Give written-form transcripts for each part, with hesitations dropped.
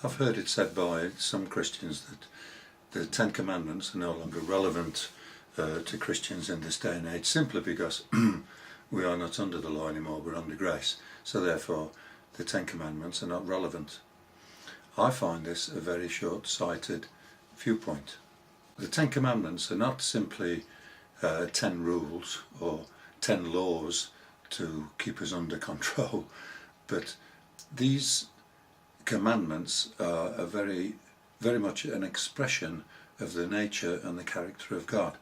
I've heard it said by some Christians that the Ten Commandments are no longer relevant to Christians in this day and age, simply because we are not under the law anymore, we're under grace. So therefore the Ten Commandments are not relevant. I find this a very short-sighted viewpoint. The Ten Commandments are not simply 10 rules or 10 laws to keep us under control, but these commandments are very much an expression of the nature and the character of God.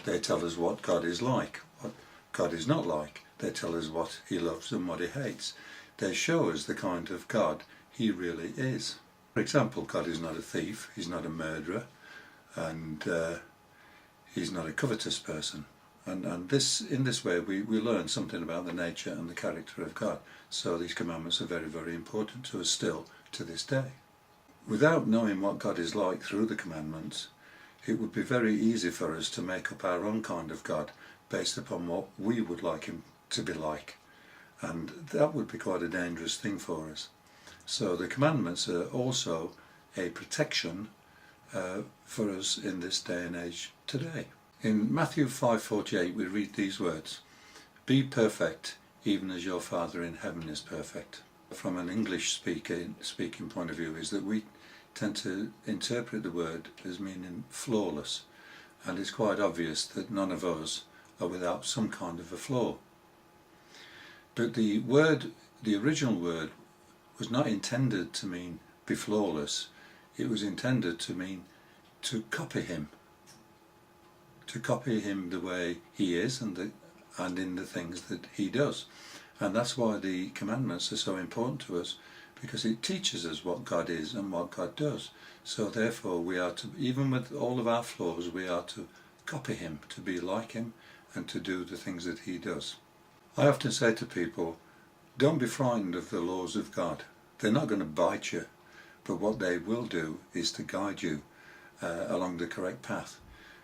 They tell us what God is like, what God is not like. They tell us what he loves and what he hates. They show us the kind of God he really is. For example, God is not a thief, he's not a murderer, and he's not a covetous person. And in this way we learn something about the nature and the character of God. So these commandments are very important to us still to this day. Without knowing what God is like through the commandments, it would be very easy for us to make up our own kind of God based upon what we would like him to be like. And that would be quite a dangerous thing for us. So the commandments are also a protection for us in this day and age today. In Matthew 5:48 we read these words, "Be perfect even as your Father in heaven is perfect." From an English speaking point of view is that we tend to interpret the word as meaning flawless, and it's quite obvious that none of us are without some kind of a flaw. But the original word was not intended to mean be flawless. It was intended to mean to copy him the way he is and in the things that he does. And that's why the commandments are so important to us, because it teaches us what God is and what God does. So therefore we are to, even with all of our flaws, we are to copy him, to be like him, and to do the things that he does. I often say to people, don't be frightened of the laws of God. They're not going to bite you, but what they will do is to guide you along the correct path.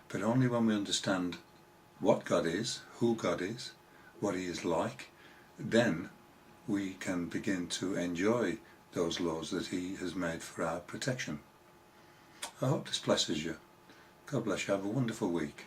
But only when we understand what God is, who God is, what he is like, then we can begin to enjoy those laws that he has made for our protection. I hope this blesses you. God bless you. Have a wonderful week.